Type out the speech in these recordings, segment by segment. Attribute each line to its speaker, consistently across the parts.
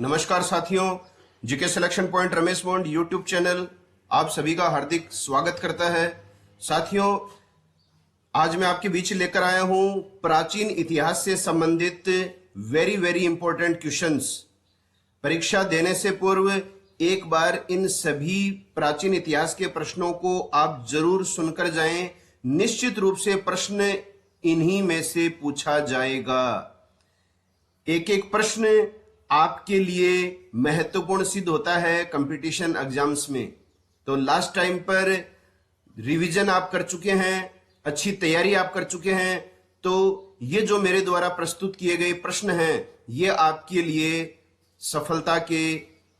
Speaker 1: नमस्कार साथियों, GK selection point Ramesh मोंड YouTube channel आप सभी का हार्दिक स्वागत करता है। साथियों, आज मैं आपके बीच लेकर आया हूं प्राचीन इतिहास से संबंधित वेरी इंपॉर्टेंट क्वेश्चंस। परीक्षा देने से पूर्व एक बार इन सभी प्राचीन इतिहास के प्रश्नों को आप जरूर सुनकर जाएं। निश्चित रूप से प्रश्न इन्हीं में से पूछा जाएगा। एक एक प्रश्न आपके लिए महत्वपूर्ण सिद्ध होता है कंपटीशन एग्जाम्स में। तो लास्ट टाइम पर रिवीजन आप कर चुके हैं, अच्छी तैयारी आप कर चुके हैं, तो ये जो मेरे द्वारा प्रस्तुत किए गए प्रश्न हैं ये आपके लिए सफलता के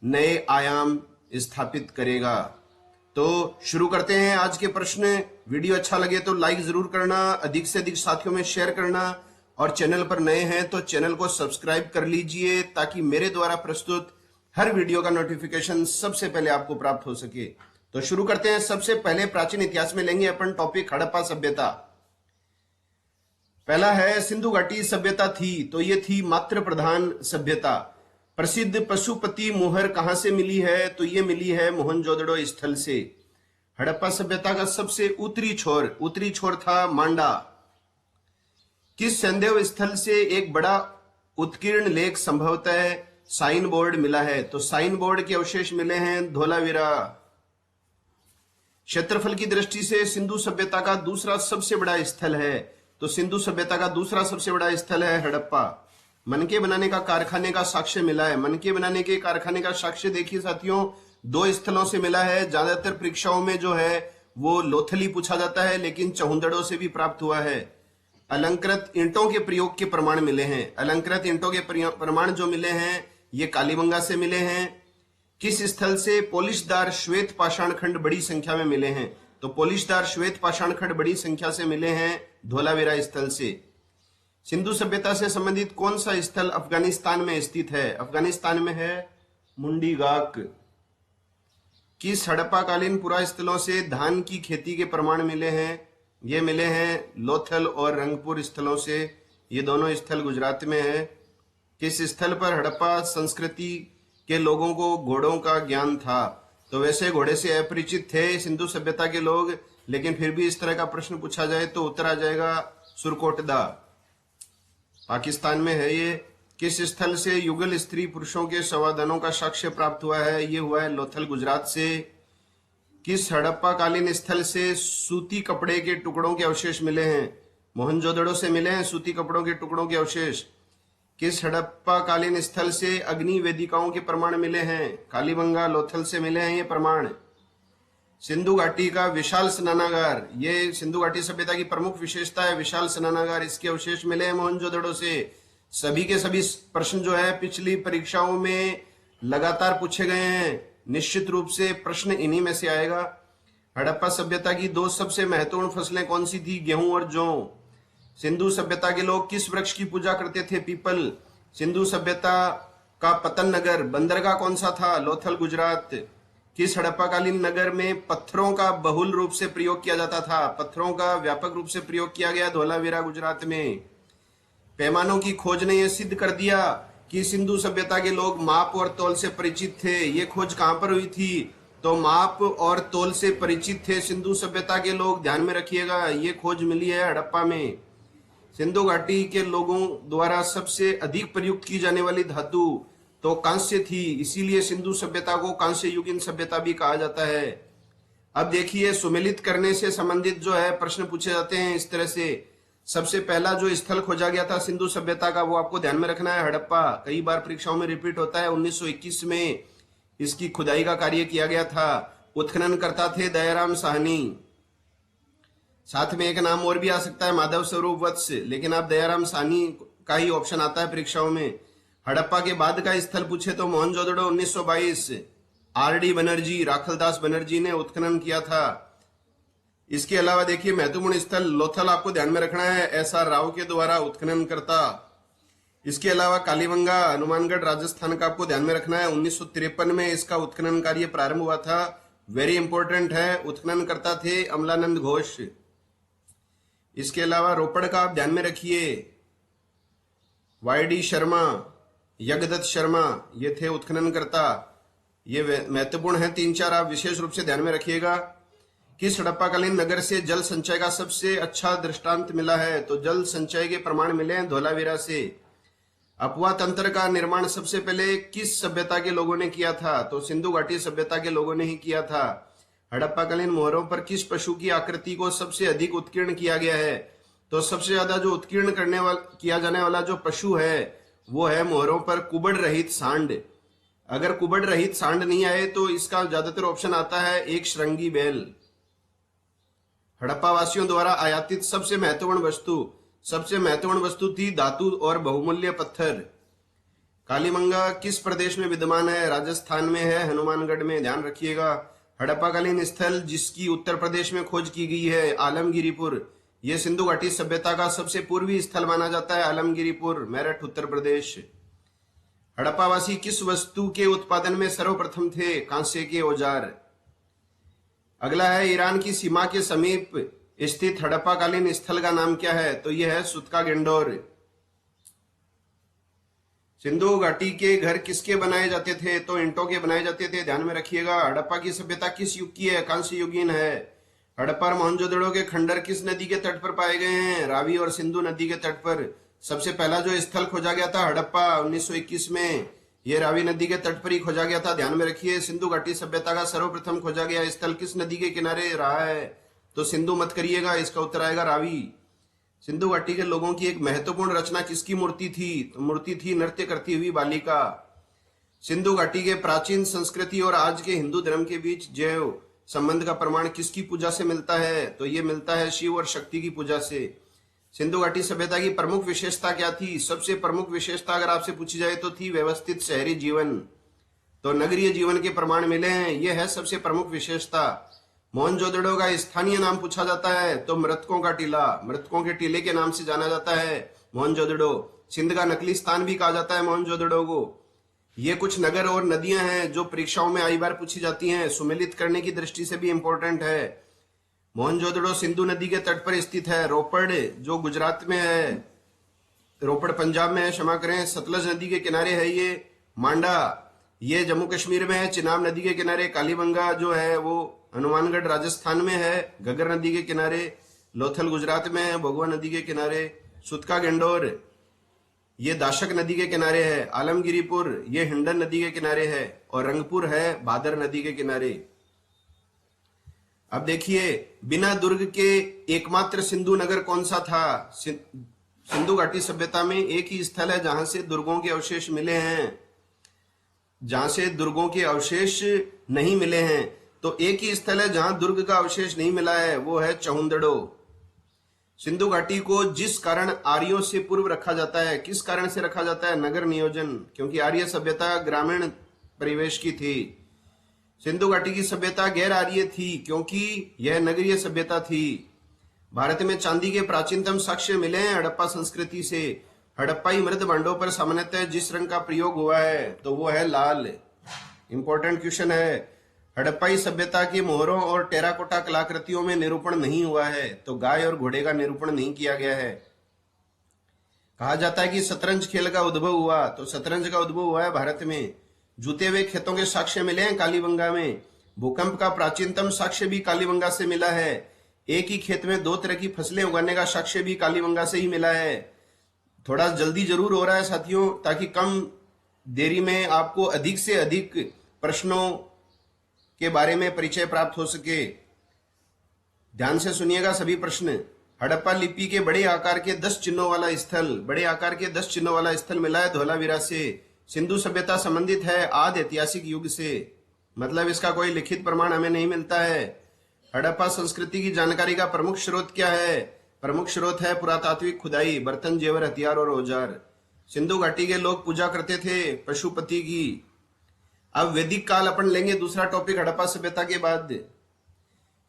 Speaker 1: नए आयाम स्थापित करेगा। तो शुरू करते हैं आज के प्रश्न। वीडियो अच्छा लगे तो लाइक जरूर करना, अधिक से अधिक साथियों में शेयर करना, और चैनल पर नए हैं तो चैनल को सब्सक्राइब कर लीजिए ताकि मेरे द्वारा प्रस्तुत हर वीडियो का नोटिफिकेशन सबसे पहले आपको प्राप्त हो सके। तो शुरू करते हैं। सबसे पहले प्राचीन इतिहास में लेंगे अपन टॉपिक हड़प्पा सभ्यता। पहला है सिंधु घाटी सभ्यता थी, तो ये थी मात्र प्रधान सभ्यता। प्रसिद्ध पशुपति मोहर कहां से मिली है? तो ये मिली है मोहनजोदड़ो स्थल से। हड़प्पा सभ्यता का सबसे उत्तरी छोर था मांडा। किस सैंधव स्थल से एक बड़ा उत्कीर्ण लेख संभवतः साइन बोर्ड मिला है? तो साइन बोर्ड के अवशेष मिले हैं धोलावीरा। क्षेत्रफल की दृष्टि से सिंधु सभ्यता का दूसरा सबसे बड़ा स्थल है, तो सिंधु सभ्यता का दूसरा सबसे बड़ा स्थल है हड़प्पा। मनके बनाने का कारखाने का साक्ष्य मिला है। मनके बनाने के कारखाने का साक्ष्य देखिए साथियों, दो स्थलों से मिला है। ज्यादातर परीक्षाओं में जो है वो लोथली पूछा जाता है, लेकिन चहुंदड़ों से भी प्राप्त हुआ है। अलंकृत ईंटों के प्रयोग के प्रमाण मिले हैं। अलंकृत ईंटों के प्रमाण जो मिले हैं ये कालीबंगा से मिले हैं। किस स्थल से पॉलिशदार श्वेत पाषाण खंड बड़ी संख्या में मिले हैं? तो पॉलिशदार श्वेत पाषाण खंड बड़ी संख्या से मिले हैं धोलावीरा स्थल से। सिंधु सभ्यता से संबंधित कौन सा स्थल अफगानिस्तान में स्थित है? अफगानिस्तान में है मुंडीगाक। किस हड़प्पाकालीन पुरा स्थलों से धान की खेती के प्रमाण मिले हैं? ये मिले हैं लोथल और रंगपुर स्थलों से। ये दोनों स्थल गुजरात में है। किस स्थल पर हड़प्पा संस्कृति के लोगों को घोड़ों का ज्ञान था? तो वैसे घोड़े से अपरिचित थे सिंधु सभ्यता के लोग, लेकिन फिर भी इस तरह का प्रश्न पूछा जाए तो उत्तर आ जाएगा सुरकोटदा, पाकिस्तान में है ये। किस स्थल से युगल स्त्री पुरुषों के संवादनों का साक्ष्य प्राप्त हुआ है? ये हुआ है लोथल गुजरात से। किस हड़प्पा कालीन स्थल से सूती कपड़े के टुकड़ों के अवशेष मिले हैं? मोहनजोदड़ो से मिले हैं सूती कपड़ों के टुकड़ों के अवशेष। किस हड़प्पा कालीन स्थल से अग्नि वेदिकाओं के प्रमाण मिले हैं? कालीबंगा लोथल से मिले हैं ये प्रमाण। सिंधु घाटी का विशाल स्नानागार, ये सिंधु घाटी सभ्यता की प्रमुख विशेषता है, विशाल स्नानागार। इसके अवशेष मिले हैं मोहनजोदड़ो से। सभी के सभी प्रश्न जो है पिछली परीक्षाओं में लगातार पूछे गए हैं। निश्चित रूप से प्रश्न इन्हीं में से आएगा। हड़प्पा सभ्यता की दो सबसे महत्वपूर्ण फसलें कौन सी थी? गेहूं और जौ। सिंधु सभ्यता के लोग किस वृक्ष की पूजा करते थे? पीपल। सिंधु सभ्यता का पतन नगर बंदरगाह कौन सा था? लोथल गुजरात। किस हड़प्पाकालीन नगर में पत्थरों का बहुल रूप से प्रयोग किया जाता था? पत्थरों का व्यापक रूप से प्रयोग किया गया धोलावीरा गुजरात में। पैमानों की खोज ने यह सिद्ध कर दिया कि सिंधु सभ्यता के लोग माप और तौल से परिचित थे। ये खोज कहां पर हुई थी? तो माप और तौल से परिचित थे सिंधु सभ्यता के लोग, ध्यान में रखिएगा। ये खोज मिली है हड़प्पा में। सिंधु घाटी के लोगों द्वारा सबसे अधिक प्रयुक्त की जाने वाली धातु तो कांस्य थी, इसीलिए सिंधु सभ्यता को कांस्य युगीन सभ्यता भी कहा जाता है। अब देखिए, सुमेलित करने से संबंधित जो है प्रश्न पूछे जाते हैं इस तरह से। सबसे पहला जो स्थल खोजा गया था सिंधु सभ्यता का वो आपको ध्यान में रखना है हड़प्पा। कई बार परीक्षाओं में रिपीट होता है। 1921 में इसकी खुदाई का कार्य किया गया था। उत्खनन करता थे दयाराम साहनी। साथ में एक नाम और भी आ सकता है माधव स्वरूप वत्स, लेकिन आप दयाराम साहनी का ही ऑप्शन आता है परीक्षाओं में। हड़प्पा के बाद का स्थल पूछे तो मोहनजोदड़ो 1922 आर.डी. बनर्जी, राखलदास बनर्जी ने उत्खनन किया था। इसके अलावा देखिए महत्वपूर्ण स्थल लोथल आपको ध्यान में रखना है, एस.आर. राव के द्वारा उत्खनन करता। इसके अलावा कालीबंगा हनुमानगढ़ राजस्थान का आपको ध्यान में रखना है। 1953 में इसका उत्खनन कार्य प्रारंभ हुआ था। वेरी इंपॉर्टेंट है। उत्खनन करता थे अमलानंद घोष। इसके अलावा रोपड़ का आप ध्यान में रखिए, वाई.डी. शर्मा। यज्ञदत्त शर्मा ये थे उत्खनन करता। ये महत्वपूर्ण है, 3-4 आप विशेष रूप से ध्यान में रखिएगा। किस हड़प्पाकालीन नगर से जल संचय का सबसे अच्छा दृष्टांत मिला है? तो जल संचय के प्रमाण मिले हैं धोलावीरा से। अपवा तंत्र का निर्माण सबसे पहले किस सभ्यता के लोगों ने किया था? तो सिंधु घाटी सभ्यता के लोगों ने ही किया था। हड़प्पाकालीन मोहरों पर किस पशु की आकृति को सबसे अधिक उत्कीर्ण किया गया है? तो सबसे ज्यादा जो उत्कीर्ण किया जाने वाला जो पशु है वो है मोहरों पर कुबड़ रहित सांड। अगर कुबड़ रहित सांड नहीं आए तो इसका ज्यादातर ऑप्शन आता है एक श्रृंगी बैल। हड़प्पा वासियों द्वारा आयातित सबसे महत्वपूर्ण वस्तु थी धातु और बहुमूल्य पत्थर। कालीमंगा किस प्रदेश में विद्यमान है? राजस्थान में है, हनुमानगढ़ में। ध्यान रखिएगा। हड़प्पाकालीन स्थल जिसकी उत्तर प्रदेश में खोज की गई है आलमगिरीपुर। यह सिंधु घाटी सभ्यता का सबसे पूर्वी स्थल माना जाता है आलमगिरीपुर, मेरठ, उत्तर प्रदेश। हड़प्पावासी किस वस्तु के उत्पादन में सर्वप्रथम थे? कांसे के औजार। अगला है ईरान की सीमा के समीप स्थित हड़प्पाकालीन स्थल का नाम क्या है? तो यह है सुतका गेंडोर। सिंधु घाटी के घर किसके बनाए जाते थे? तो ईंटों के बनाए जाते थे। ध्यान में रखिएगा। हड़प्पा की सभ्यता किस युग की है? कांस्य युगीन है। हड़प्पा और मोहनजोदड़ो के खंडर किस नदी के तट पर पाए गए हैं? रावी और सिंधु नदी के तट पर। सबसे पहला जो स्थल खोजा गया था हड़प्पा 1921 में, ये रावी नदी के तट पर ही खोजा गया था। ध्यान में रखिए। सिंधु घाटी सभ्यता का सर्वप्रथम खोजा गया स्थल किस नदी के किनारे रहा है? तो सिंधु मत करिएगा, इसका उत्तर आएगा रावी। सिंधु घाटी के लोगों की एक महत्वपूर्ण रचना किसकी मूर्ति थी? तो मूर्ति थी नृत्य करती हुई बालिका। सिंधु घाटी के प्राचीन संस्कृति और आज के हिंदू धर्म के बीच जैव संबंध का प्रमाण किसकी पूजा से मिलता है? तो ये मिलता है शिव और शक्ति की पूजा से। सिंधु घाटी सभ्यता की प्रमुख विशेषता क्या थी? सबसे प्रमुख विशेषता अगर आपसे पूछी जाए तो थी व्यवस्थित शहरी जीवन। तो नगरीय जीवन के प्रमाण मिले हैं, यह है सबसे प्रमुख विशेषता। मोहनजोदड़ो का स्थानीय नाम पूछा जाता है तो मृतकों का टीला, मृतकों के टीले के नाम से जाना जाता है मोहनजोदड़ो। सिंध का नकली स्थान भी कहा जाता है मोहनजोदड़ो को। ये कुछ नगर और नदियां हैं जो परीक्षाओं में आई बार पूछी जाती हैं, सुमेलित करने की दृष्टि से भी इंपॉर्टेंट है। मोहनजोदड़ो सिंधु नदी के तट पर स्थित है। रोपड़ जो गुजरात में है, रोपड़ पंजाब में है, क्षमा करें, सतलज नदी के किनारे है ये। मांडा ये जम्मू कश्मीर में है, चिनाब नदी के किनारे। कालीबंगा जो है वो हनुमानगढ़ राजस्थान में है, घग्गर नदी के किनारे। लोथल गुजरात में है, भगवा नदी के किनारे। सुतका गेंडोर ये दाशक नदी के किनारे है। आलमगिरीपुर ये हिंडन नदी के किनारे है। और रंगपुर है भादर नदी के किनारे। अब देखिए, बिना दुर्ग के एकमात्र सिंधु नगर कौन सा था? सिंधु घाटी सभ्यता में एक ही स्थल है जहां से दुर्गों के अवशेष मिले हैं, जहां से दुर्गों के अवशेष नहीं मिले हैं। तो एक ही स्थल है जहां दुर्ग का अवशेष नहीं मिला है, वो है चहुंदड़ो। सिंधु घाटी को जिस कारण आर्यों से पूर्व रखा जाता है, किस कारण से रखा जाता है? नगर नियोजन, क्योंकि आर्य सभ्यता ग्रामीण परिवेश की थी। सिंधु घाटी की सभ्यता गैर आर्य थी क्योंकि यह नगरीय सभ्यता थी। भारत में चांदी के प्राचीनतम साक्ष्य मिले हैं हड़प्पा संस्कृति से। हड़प्पाई मृद भांडों पर सामान्यतः जिस रंग का प्रयोग हुआ है तो वो है लाल। इंपॉर्टेंट क्वेश्चन है। हड़प्पाई सभ्यता की मोहरों और टेराकोटा कलाकृतियों में निरूपण नहीं हुआ है, तो गाय और घोड़े का निरूपण नहीं किया गया है। कहा जाता है कि शतरंज खेल का उद्भव हुआ, तो शतरंज का उद्भव हुआ है भारत में। जूते हुए खेतों के साक्ष्य मिले हैं कालीबंगा में। भूकंप का प्राचीनतम साक्ष्य भी कालीबंगा से मिला है। एक ही खेत में 2 तरह की फसलें उगाने का साक्ष्य भी कालीबंगा से ही मिला है। थोड़ा जल्दी जरूर हो रहा है साथियों, ताकि कम देरी में आपको अधिक से अधिक प्रश्नों के बारे में परिचय प्राप्त हो सके। ध्यान से सुनिएगा सभी प्रश्न। हड़प्पा लिपि के बड़े आकार के 10 चिन्हों वाला स्थल, बड़े आकार के 10 चिन्हों वाला स्थल मिला है धौलावीरा से। सिंधु सभ्यता संबंधित है आदि ऐतिहासिक युग से, मतलब इसका कोई लिखित प्रमाण हमें नहीं मिलता है। हड़प्पा संस्कृति की जानकारी का प्रमुख स्रोत क्या है? प्रमुख स्रोत है पुरातात्विक खुदाई, बर्तन, जेवर, हथियार और औजार। सिंधु घाटी के लोग पूजा करते थे पशुपति की। अब वैदिक काल अपन लेंगे, दूसरा टॉपिक हड़प्पा सभ्यता के बाद।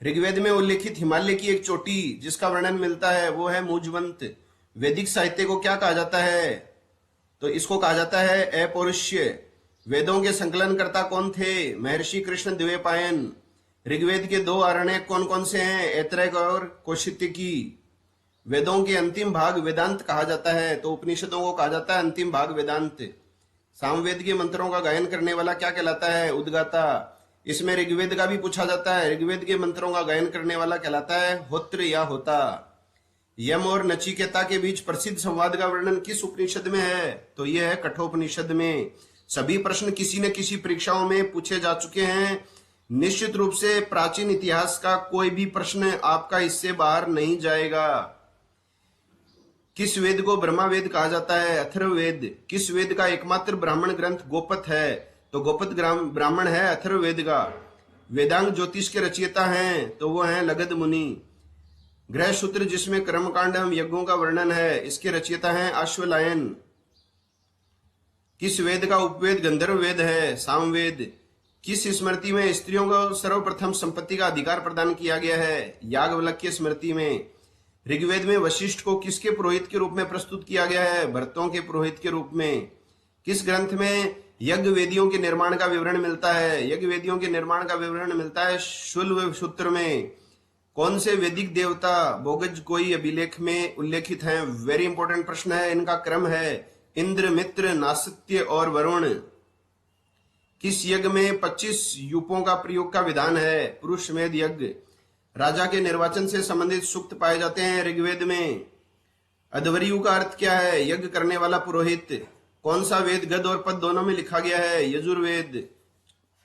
Speaker 1: ऋग्वेद में उल्लेखित हिमालय की एक चोटी जिसका वर्णन मिलता है वो है मुजवंत। वैदिक साहित्य को क्या कहा जाता है? तो इसको कहा जाता है अपौरुष्य। वेदों के संकलनकर्ता कौन थे? महर्षि कृष्ण द्विवेपायन। ऋग्वेद के 2 आरण्यक कौन कौन से हैं? ऐतरेय और कौशितिकी। वेदों के अंतिम भाग वेदांत कहा जाता है, तो उपनिषदों को कहा जाता है अंतिम भाग वेदांत। सामवेद के मंत्रों का गायन करने वाला क्या कहलाता है? उद्गाता। इसमें ऋग्वेद का भी पूछा जाता है, ऋग्वेद के मंत्रों का गायन करने वाला कहलाता है होत्र या होता। यम और नचिकेता के बीच प्रसिद्ध संवाद का वर्णन किस उपनिषद में है? तो यह है कठोपनिषद में। सभी प्रश्न किसी न किसी परीक्षाओं में पूछे जा चुके हैं। निश्चित रूप से प्राचीन इतिहास का कोई भी प्रश्न आपका इससे बाहर नहीं जाएगा। किस वेद को ब्रह्मा वेद कहा जाता है? अथर्ववेद। किस वेद का एकमात्र ब्राह्मण ग्रंथ गोपत है? तो गोपत ब्राह्मण है अथर्ववेद का। वेदांग ज्योतिष के रचयिता हैं तो वो हैं लगध मुनि। ग्रह सूत्र जिसमें कर्मकांड एवं यज्ञों का वर्णन है, इसके रचयिता हैं अश्वलायन। किस वेद का उपवेद गंधर्व वेद है? सामवेद। किस स्मृति में स्त्रियों को सर्वप्रथम संपत्ति का अधिकार प्रदान किया गया है? याज्ञवल्क्य स्मृति में। ऋग्वेद में वशिष्ठ को किसके पुरोहित के रूप में प्रस्तुत किया गया है? भरतों के पुरोहित के रूप में। किस ग्रंथ में यज्ञ वेदियों के निर्माण का विवरण मिलता है? यज्ञ वेदियों के निर्माण का विवरण मिलता है शुल्ब सूत्र में। कौन से वैदिक देवता बोगज कोई अभिलेख में उल्लेखित हैं? वेरी इंपॉर्टेंट प्रश्न है। इनका क्रम है इंद्र, मित्र, नासत्य और वरुण। किस यज्ञ में 25 यूपों का प्रयोग का विधान है? पुरुषमेध यज्ञ। राजा के निर्वाचन से संबंधित सूक्त पाए जाते हैं ऋग्वेद में। अध्वर्यु का अर्थ क्या है? यज्ञ करने वाला पुरोहित। कौन सा वेद गद और पद दोनों में लिखा गया है? यजुर्वेद।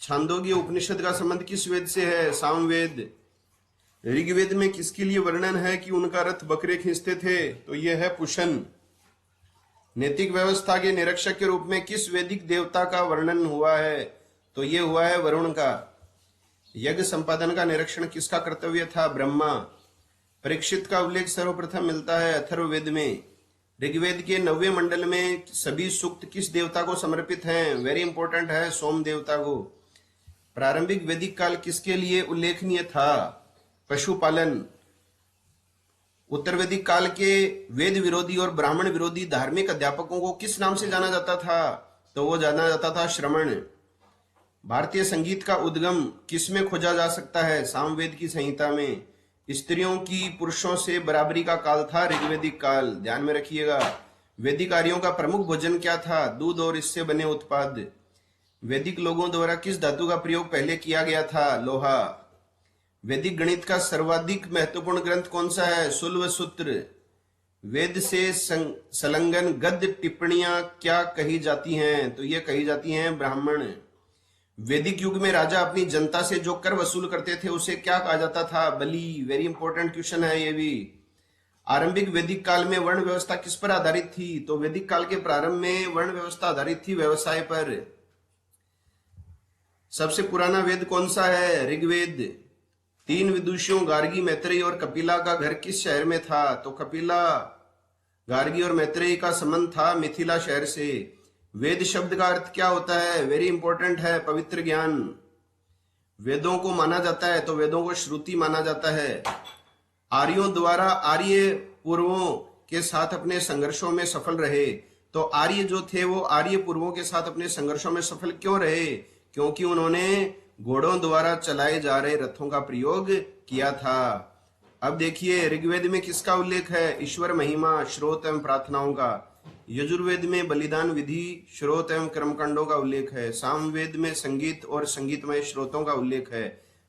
Speaker 1: छांदोग्य उपनिषद का संबंध किस वेद से है? सामवेद। ऋग्वेद में किसके लिए वर्णन है कि उनका रथ बकरे खींचते थे? तो यह है पुशन। नैतिक व्यवस्था के निरीक्षक के रूप में किस वैदिक देवता का वर्णन हुआ है? तो यह हुआ है वरुण का। यज्ञ संपादन का निरीक्षण किसका कर्तव्य था? ब्रह्मा। परीक्षित का उल्लेख सर्वप्रथम मिलता है अथर्ववेद में। ऋग्वेद के 90वें मंडल में सभी सूक्त किस देवता को समर्पित हैं? वेरी इंपॉर्टेंट है, सोम देवता को। प्रारंभिक वैदिक काल किसके लिए उल्लेखनीय था? पशुपालन। उत्तर वैदिक काल के वेद विरोधी और ब्राह्मण विरोधी धार्मिक अध्यापकों को किस नाम से जाना जाता था? तो वो जाना जाता था श्रमण। भारतीय संगीत का उद्गम किसमें खोजा जा सकता है? सामवेद की संहिता में। स्त्रियों की पुरुषों से बराबरी का काल था ऋग्वेदिक काल, ध्यान में रखिएगा। वैदिक आर्यों का प्रमुख भोजन क्या था? दूध और इससे बने उत्पाद। वैदिक लोगों द्वारा किस धातु का प्रयोग पहले किया गया था? लोहा। वैदिक गणित का सर्वाधिक महत्वपूर्ण ग्रंथ कौन सा है? शुल्ब सूत्र। वेद से संलग्न गद्य टिप्पणियां क्या कही जाती हैं? तो ये कही जाती हैं ब्राह्मण। वैदिक युग में राजा अपनी जनता से जो कर वसूल करते थे उसे क्या कहा जाता था? बलि। वेरी इंपॉर्टेंट क्वेश्चन है ये भी। आरंभिक वैदिक काल में वर्ण व्यवस्था किस पर आधारित थी? तो वैदिक काल के प्रारंभ में वर्ण व्यवस्था आधारित थी व्यवसाय पर। सबसे पुराना वेद कौन सा है? ऋग्वेद। 3 विदुषियों गार्गी, मैत्रेयी और कपिला का घर किस शहर में था? तो कपिला, गार्गी और मैत्रेयी का संबंध था मिथिला शहर से। वेद शब्द का अर्थ क्या होता है? वेरी इंपॉर्टेंट है, पवित्र ज्ञान। वेदों को माना जाता है तो वेदों को श्रुति माना जाता है। आर्यों द्वारा आर्य पूर्वों के साथ अपने संघर्षों में सफल रहे। तो आर्य जो थे वो आर्य पूर्वों के साथ अपने संघर्षों में सफल क्यों रहे? क्योंकि उन्होंने घोड़ों द्वारा चलाए जा रहे रथों का प्रयोग किया था। अब देखिए ऋग्वेद में किसका उल्लेख है? ईश्वर महिमा, श्रोत एवं प्रार्थनाओं का। यजुर्वेद में बलिदान विधि, श्रोत एवं कर्मकांडों का उल्लेख है। सामवेद में संगीत और संगीतमय श्रोतों का उल्लेख है।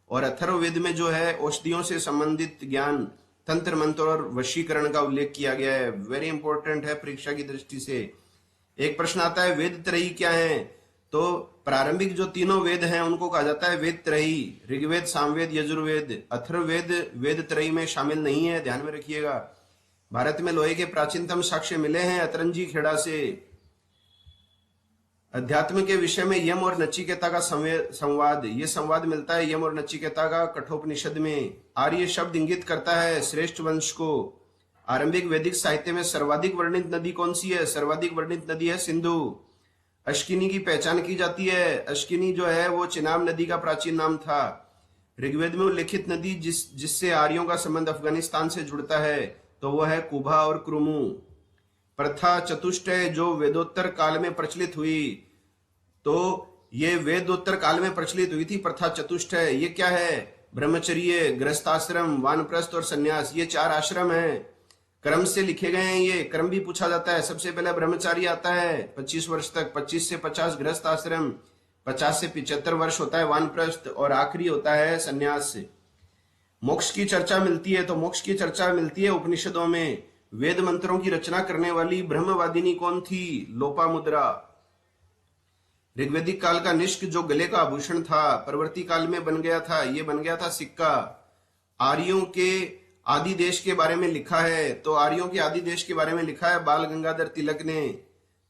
Speaker 1: और अथर्ववेद में जो है औषधियों से संबंधित ज्ञान, तंत्र मंत्र और वशीकरण का उल्लेख किया गया है। वेरी इंपॉर्टेंट है परीक्षा की दृष्टि से। एक प्रश्न आता है वेद त्रयी क्या है? तो प्रारंभिक जो तीनों वेद हैं उनको कहा जाता है वेद त्रयी। ऋग्वेद, सामवेद, यजुर्वेद। अथर्ववेद वेद त्रयी में शामिल नहीं है, ध्यान में रखिएगा। भारत में लोहे के प्राचीनतम साक्ष्य मिले हैं अतरंजी खेड़ा से। अध्यात्म के विषय में यम और नचिकेता का संवाद, ये संवाद मिलता है यम और नचिकेता का कठोपनिषद में। आर्य शब्द इंगित करता है श्रेष्ठ वंश को। आरंभिक वैदिक साहित्य में सर्वाधिक वर्णित नदी कौन सी है? सर्वाधिक वर्णित नदी है सिंधु। अश्किनी की पहचान की जाती है। अश्किनी जो है वो चिनाब नदी का प्राचीन नाम था। ऋग्वेद में उल्लेखित नदी जिससे आर्यों का संबंध अफगानिस्तान से जुड़ता है तो वह है कुभा और क्रुमु। प्रथा चतुष्टय जो वेदोत्तर काल में प्रचलित हुई, तो ये वेदोत्तर काल में प्रचलित हुई थी प्रथा चतुष्टय। ये क्या है? ब्रह्मचर्य, गृहस्थाश्रम, वानप्रस्थ और संन्यास, ये 4 आश्रम हैं। क्रम से लिखे गए हैं, ये क्रम भी पूछा जाता है। सबसे पहले ब्रह्मचारी आता है 25 वर्ष तक, 25 से 50 गृहस्थ आश्रम, 50 से 75 वर्ष होता है वानप्रस्थ, और आखिरी होता है संन्यास से। मोक्ष की चर्चा मिलती है, तो मोक्ष की चर्चा मिलती है उपनिषदों में। वेद मंत्रों की रचना करने वाली ब्रह्मवादिनी कौन थी? लोपामुद्रा। ऋग्वेदिक काल का निष्क जो गले का आभूषण था, परवर्ती काल में बन गया था, ये बन गया था सिक्का। आर्यों के आदि देश के बारे में लिखा है, तो आर्यों के आदि देश के बारे में लिखा है बाल गंगाधर तिलक ने,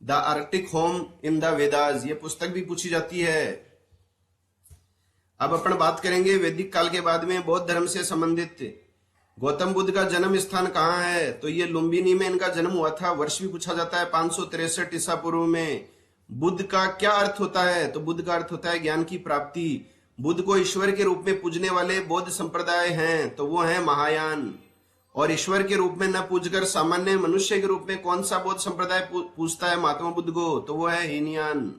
Speaker 1: the Arctic home in the Vedas. ये पुस्तक भी पूछी जाती है। अब अपन बात करेंगे वैदिक काल के बाद में बौद्ध धर्म से संबंधित। गौतम बुद्ध का जन्म स्थान कहाँ है? तो ये लुम्बिनी में इनका जन्म हुआ था। वर्ष भी पूछा जाता है 563 ईसा पूर्व में। बुद्ध का क्या अर्थ होता है? तो बुद्ध का अर्थ होता है ज्ञान की प्राप्ति। बुद्ध को ईश्वर के रूप में पूजने वाले बौद्ध संप्रदाय हैं, तो वो है महायान। और ईश्वर के रूप में न पूजकर सामान्य मनुष्य के रूप में कौन सा बौद्ध संप्रदाय पूजता है महात्मा बुद्ध को? तो वो है हीनयान।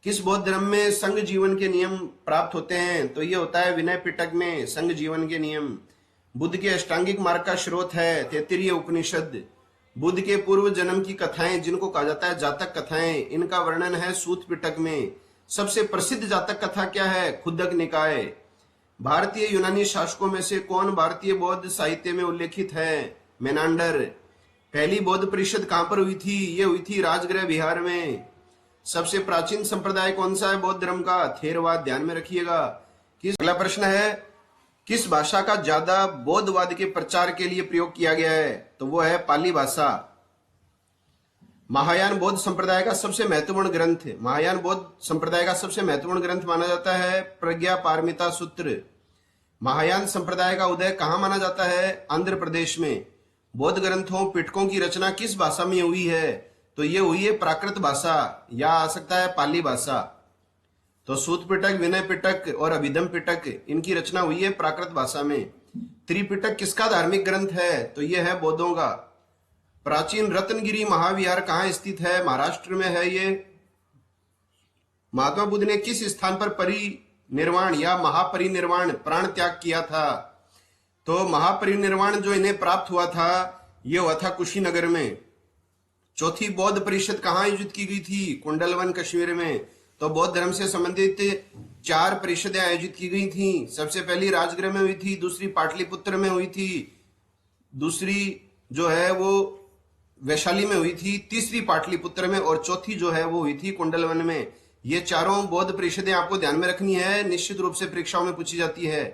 Speaker 1: किस बौद्ध धर्म में संघ जीवन के नियम प्राप्त होते हैं? तो ये होता है विनय पिटक में संघ जीवन के नियम। बुद्ध के अष्टांगिक मार्ग का स्रोत है तैत्तिरीय उपनिषद। बुद्ध के पूर्व जन्म की कथाएं, जिनको कहा जाता है जातक कथाएं, इनका वर्णन है सूत पिटक में। सबसे प्रसिद्ध जातक कथा क्या है? खुद्दक निकाय। भारतीय यूनानी शासकों में से कौन भारतीय बौद्ध साहित्य में उल्लेखित है? मेनांडर। पहली बौद्ध परिषद कहां पर हुई थी? ये हुई थी राजगृह बिहार में। सबसे प्राचीन संप्रदाय कौन सा है बौद्ध धर्म का? थेरवाद। ध्यान में रखिएगा। अगला प्रश्न है, किस भाषा का ज्यादा बौद्धवाद के प्रचार के लिए प्रयोग किया गया है? तो वो है पाली भाषा। महायान बौद्ध संप्रदाय का सबसे महत्वपूर्ण ग्रंथ, महायान बौद्ध संप्रदाय का सबसे महत्वपूर्ण ग्रंथ माना जाता है प्रज्ञा पारमिता सूत्र। महायान संप्रदाय का उदय कहाँ माना जाता है? आंध्र प्रदेश में। बौद्ध ग्रंथों पिटकों की रचना किस भाषा में हुई है? तो ये हुई है प्राकृत भाषा, या आ सकता है पाली भाषा। तो सूत पिटक, विनय पिटक और अभिधम पिटक, इनकी रचना हुई है प्राकृत भाषा में। त्रिपिटक किसका धार्मिक ग्रंथ है? तो यह है बौद्धों का। प्राचीन रत्नगिरी महाविहार कहाँ स्थित है? महाराष्ट्र में है ये। महात्मा बुद्ध ने किस स्थान पर परिनिर्वाण या महापरिनिर्वाण प्राण त्याग किया था? तो महापरिनिर्वाण जो इन्हें प्राप्त हुआ था, ये हुआ था कुशीनगर में। चौथी बौद्ध परिषद कहाँ आयोजित की गई थी? कुंडलवन कश्मीर में। तो बौद्ध धर्म से संबंधित 4 परिषदें आयोजित की गई थी। सबसे पहली राजगृह में हुई थी, दूसरी पाटलिपुत्र में हुई थी, दूसरी जो है वो वैशाली में हुई थी, तीसरी पाटलिपुत्र में, और चौथी जो है वो हुई थी कुंडलवन में। ये चारों बौद्ध परिषदें आपको ध्यान में रखनी है, निश्चित रूप से परीक्षाओं में पूछी जाती है।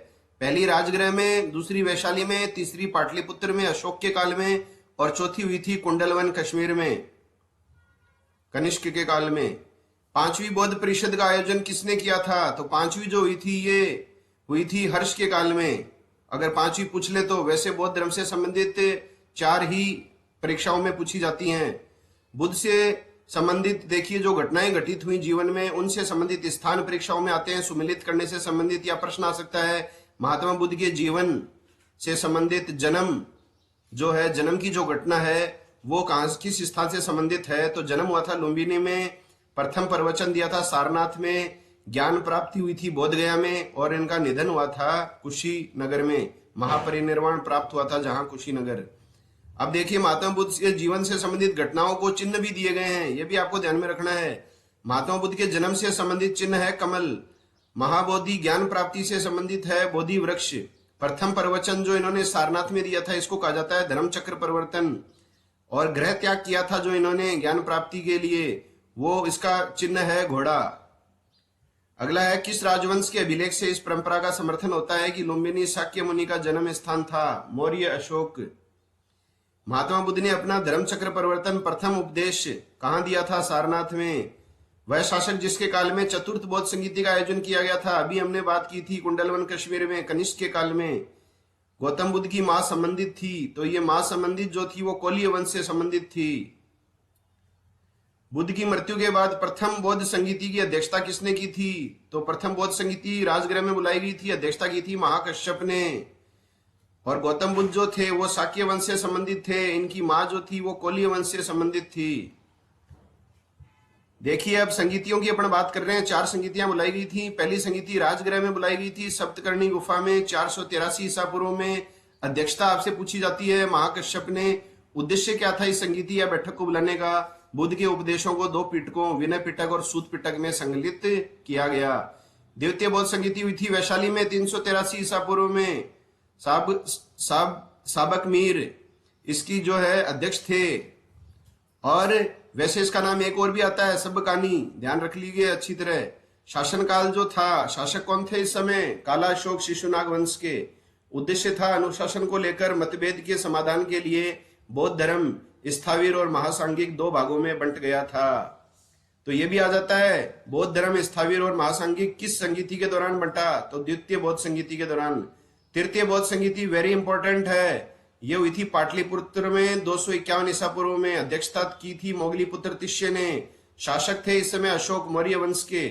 Speaker 1: पहली राजगृह में, दूसरी वैशाली में, तीसरी पाटलिपुत्र में अशोक के काल में, और चौथी हुई थी कुंडलवन कश्मीर में कनिष्क के काल में। 5वीं बौद्ध परिषद का आयोजन किसने किया था? तो 5वीं जो हुई थी ये हुई थी हर्ष के काल में। अगर 5वीं पूछ ले तो वैसे बौद्ध धर्म से संबंधित 4 ही परीक्षाओं में पूछी जाती हैं। बुद्ध से संबंधित देखिए जो घटनाएं घटित हुई जीवन में, उनसे संबंधित स्थान परीक्षाओं में आते हैं। सुमिलित करने से संबंधित या प्रश्न आ सकता है महात्मा बुद्ध के जीवन से संबंधित जन्म जो है, जन्म की जो घटना है वो कहां किस स्थान से संबंधित है? तो जन्म हुआ था लुम्बिनी में, प्रथम प्रवचन दिया था सारनाथ में, ज्ञान प्राप्ति हुई थी बोध गया में, और इनका निधन हुआ था कुशीनगर में। महापरिनिर्वाण प्राप्त हुआ था जहां कुशीनगर। अब देखिए महात्मा बुद्ध के जीवन से संबंधित घटनाओं को चिन्ह भी दिए गए हैं, ये भी आपको ध्यान में रखना है। महात्मा बुद्ध के जन्म से संबंधित चिन्ह है कमल। महाबोधि ज्ञान प्राप्ति से संबंधित है बोधि वृक्ष। प्रथम प्रवचन जो इन्होंने सारनाथ में दिया था, इसको कहा जाता है धर्म चक्र परिवर्तन। और गृह त्याग किया था जो इन्होंने ज्ञान प्राप्ति के लिए, वो इसका चिन्ह है घोड़ा। अगला है, किस राजवंश के अभिलेख से इस परंपरा का समर्थन होता है कि लुम्बिनी शाक्य मुनि का जन्म स्थान था? मौर्य अशोक। महात्मा बुद्ध ने अपना धर्म चक्र परिवर्तन प्रथम उपदेश कहां दिया था? सारनाथ में। वह शासक जिसके काल में चतुर्थ बौद्ध संगीति का आयोजन किया गया था, अभी हमने बात की थी कुंडलवन कश्मीर में, कनिष्क के काल में। गौतम बुद्ध की मां संबंधित थी, तो ये मां संबंधित जो थी वो कोलीय वंश से संबंधित थी। बुद्ध की मृत्यु के बाद प्रथम बौद्ध संगीति की अध्यक्षता किसने की थी? तो प्रथम बौद्ध संगीति राजगृह में बुलाई गई थी, अध्यक्षता की थी महाकश्यप ने। और गौतम बुद्ध जो थे वो शाक्य वंश से संबंधित थे, इनकी मां जो थी वो कोलीय वंश से संबंधित थी। देखिए अब संगीतियों की अपन बात कर रहे हैं। 4 संगीतियां बुलाई गई थी। पहली संगीति राजगृह में बुलाई गई थी सप्तकर्णी गुफा में 483 ईसा पूर्व में। अध्यक्षता आपसे पूछी जाती है महाकश्यप ने। उद्देश्य क्या था इस संगीति या बैठक को बुलाने का? बुद्ध के उपदेशों को 2 पिटकों विनय पिटक और सूत पिटक में संकलित किया गया। द्वितीय बौद्ध संगीति हुई थी वैशाली में 383 ईसा पूर्व में। साबक मीर इसकी जो है अध्यक्ष थे। और वैसे इसका नाम एक और भी आता है सबकानी, ध्यान रख लीजिए अच्छी तरह। शासनकाल जो था, शासक कौन थे इस समय? काला अशोक शिशुनाग वंश के। उद्देश्य था अनुशासन को लेकर मतभेद के समाधान के लिए बौद्ध धर्म स्थावीर और महासांगिक 2 भागों में बंट गया था। तो ये भी आ जाता है बौद्ध धर्म स्थावीर और महासांगिक किस संगीति के दौरान बंटा? तो द्वितीय बौद्ध संगीति के दौरान। तृतीय बौद्ध संगीति वेरी इंपॉर्टेंट है, ये हुई थी पाटलिपुत्र में 251 ईसा पूर्व में। अध्यक्षता की थी मोगलीपुत्र तिष्य ने। शासक थे इस समय अशोक मौर्य वंश के।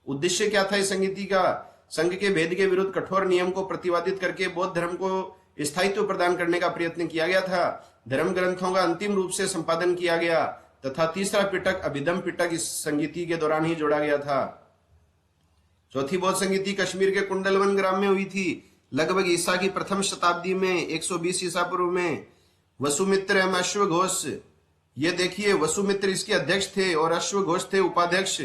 Speaker 1: उद्देश्य क्या था इस संगीति का? संघ के भेद के विरुद्ध कठोर नियम को प्रतिपादित करके बौद्ध धर्म को स्थायित्व प्रदान करने का प्रयत्न किया गया था। धर्म ग्रंथों का अंतिम रूप से संपादन किया गया तथा तीसरा पिटक अभिधम पिटक इस संगीति के दौरान ही जोड़ा गया था। चौथी बौद्ध संगीति कश्मीर के कुंडलवन ग्राम में हुई थी लगभग ईसा की प्रथम शताब्दी में 120 ईसा पूर्व में। वसुमित्र एवं अश्वघोष, ये देखिए वसुमित्र इसके अध्यक्ष थे और अश्वघोष थे उपाध्यक्ष।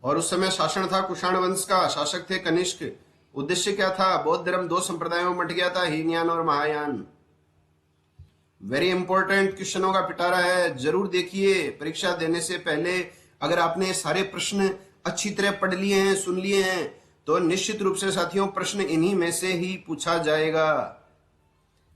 Speaker 1: और उस समय शासन था कुषाण वंश का, शासक थे कनिष्क। उद्देश्य क्या था? बौद्ध धर्म 2 संप्रदायों में बंट गया था, हीनयान और महायान। वेरी इंपॉर्टेंट क्वेश्चनों का पिटारा है, जरूर देखिए परीक्षा देने से पहले। अगर आपने सारे प्रश्न अच्छी तरह पढ़ लिए हैं, सुन लिए हैं, तो निश्चित रूप से साथियों प्रश्न इन्हीं में से ही पूछा जाएगा।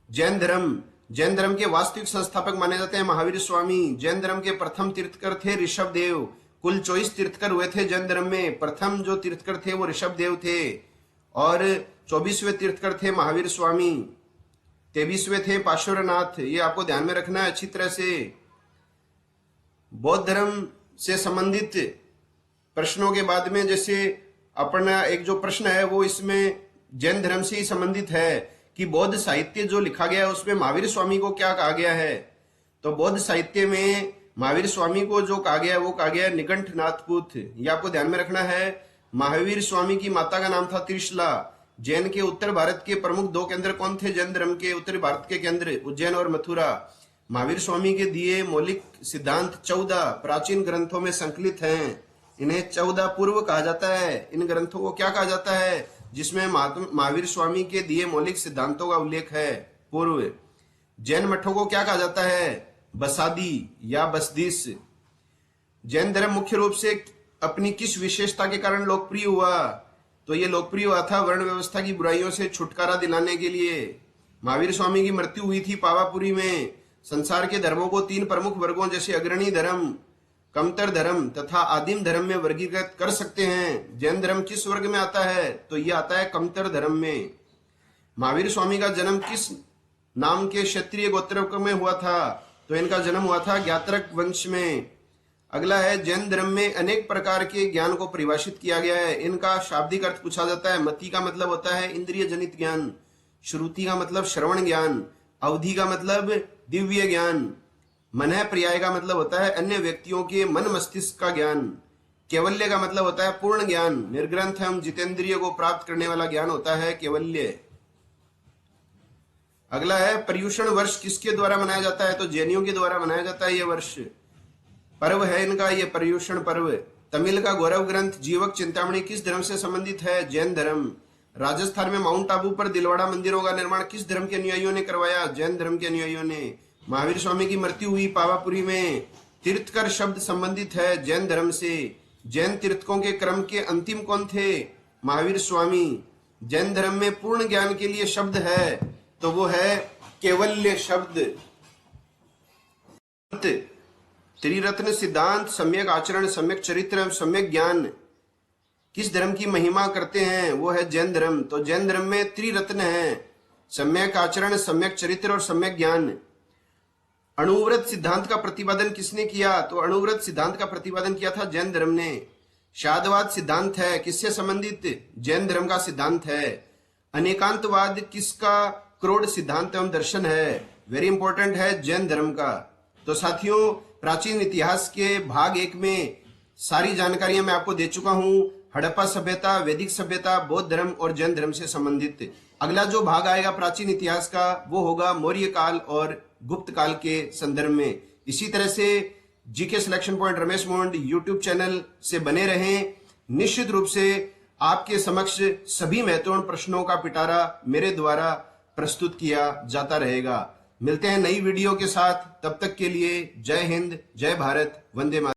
Speaker 1: जैन धर्म के वास्तविक संस्थापक माने जाते हैं महावीर स्वामी। जैन धर्म के प्रथम तीर्थकर थे ऋषभ देव। कुल 24 तीर्थकर हुए थे जैन धर्म में। प्रथम जो तीर्थकर थे वो ऋषभ देव थे और 24वें तीर्थकर थे महावीर स्वामी। 23वें थे पार्श्वनाथ। ये आपको ध्यान में रखना है अच्छी तरह से। बौद्ध धर्म से संबंधित प्रश्नों के बाद में जैसे अपना एक जो प्रश्न है वो इसमें जैन धर्म से ही संबंधित है कि बौद्ध साहित्य जो लिखा गया है उसमें महावीर स्वामी को क्या कहा गया है। तो बौद्ध साहित्य में महावीर स्वामी को जो कहा गया है वो कहा गया है निकंठनाथपुथ। ये आपको ध्यान में रखना है। महावीर स्वामी की माता का नाम था त्रिशला। जैन के उत्तर भारत के प्रमुख 2 केंद्र कौन थे? जैन धर्म के उत्तर भारत के केंद्र उज्जैन और मथुरा। महावीर स्वामी के दिए मौलिक सिद्धांत 14 प्राचीन ग्रंथों में संकलित हैं। इन्हें 14 पूर्व कहा जाता है। इन ग्रंथों को क्या कहा जाता है? जिसमें महावीर स्वामी के दिए मौलिक सिद्धांतों का उल्लेख है, पूर्व। जैन मठों को क्या कहा जाता है? बसादी या बसदीस। जैन धर्म मुख्य रूप से अपनी किस विशेषता के कारण लोकप्रिय हुआ? तो ये लोकप्रिय हुआ था वर्ण व्यवस्था की बुराइयों से छुटकारा दिलाने के लिए। महावीर स्वामी की मृत्यु हुई थी पावापुरी में। संसार के धर्मों को 3 प्रमुख वर्गों जैसे अग्रणी धर्म, कमतर धर्म तथा आदिम धर्म में वर्गीकृत कर सकते हैं। जैन धर्म किस वर्ग में आता है? तो ये आता है कमतर धर्म में। महावीर स्वामी का जन्म किस नाम के क्षत्रिय गोत्र में हुआ था? तो इनका जन्म हुआ था ज्ञात्रक वंश में। अगला है जैन धर्म में अनेक प्रकार के ज्ञान को परिभाषित किया गया है। इनका शाब्दिक अर्थ पूछा जाता है। मति का मतलब होता है इंद्रिय जनित ज्ञान, श्रुति का मतलब श्रवण ज्ञान, अवधि का मतलब दिव्य ज्ञान, मनः पर्याय का मतलब होता है अन्य व्यक्तियों के मन मस्तिष्क का ज्ञान, केवल्य का मतलब होता है पूर्ण ज्ञान, निर्ग्रंथ एवं जितेंद्रिय को प्राप्त करने वाला ज्ञान होता है केवल्य। अगला है पर्युषण वर्ष किसके द्वारा मनाया जाता है? तो जैनियों के द्वारा मनाया जाता है। यह वर्ष पर्व है इनका, ये पर्युषण पर्व। तमिल का गौरव ग्रंथ जीवक चिंतामणि किस धर्म से संबंधित है? जैन धर्म। राजस्थान में माउंट आबू पर दिलवाड़ा मंदिरों का निर्माण किस धर्म के अनुयायियों ने करवाया? जैन धर्म के अनुयायियों ने। महावीर स्वामी की मृत्यु हुई पावापुरी में। तीर्थकर शब्द संबंधित है जैन धर्म से। जैन तीर्थकों के क्रम के अंतिम कौन थे? महावीर स्वामी। जैन धर्म में पूर्ण ज्ञान के लिए शब्द है तो वो है केवल्य शब्द। त्रिरत्न सिद्धांत, सम्यक आचरण, सम्यक चरित्र एवं सम्यक ज्ञान किस धर्म की महिमा करते हैं? वो है जैन धर्म। तो जैन धर्म में त्रिरत्न है, सम्यक आचरण, सम्यक चरित्र और सम्यक ज्ञान। अणुव्रत सिद्धांत का प्रतिपादन किसने किया? तो अणुव्रत सिद्धांत का प्रतिपादन किया था जैन धर्म ने। शादवाद सिद्धांत है किससे संबंधित? जैन धर्म का सिद्धांत है। अनेकांतवाद किसका क्रोड सिद्धांत एवं दर्शन है? वेरी इंपॉर्टेंट है जैन धर्म का। तो साथियों प्राचीन इतिहास के भाग 1 में सारी जानकारियां मैं आपको दे चुका हूं। हड़प्पा सभ्यता, वैदिक सभ्यता, बौद्ध धर्म और जैन धर्म से संबंधित। अगला जो भाग आएगा प्राचीन इतिहास का वो होगा मौर्य काल और गुप्त काल के संदर्भ में। इसी तरह से जीके सिलेक्शन पॉइंट रमेश मोंड यूट्यूब चैनल से बने रहें। निश्चित रूप से आपके समक्ष सभी महत्वपूर्ण प्रश्नों का पिटारा मेरे द्वारा प्रस्तुत किया जाता रहेगा। मिलते हैं नई वीडियो के साथ, तब तक के लिए जय हिंद, जय भारत, वंदे मातरम।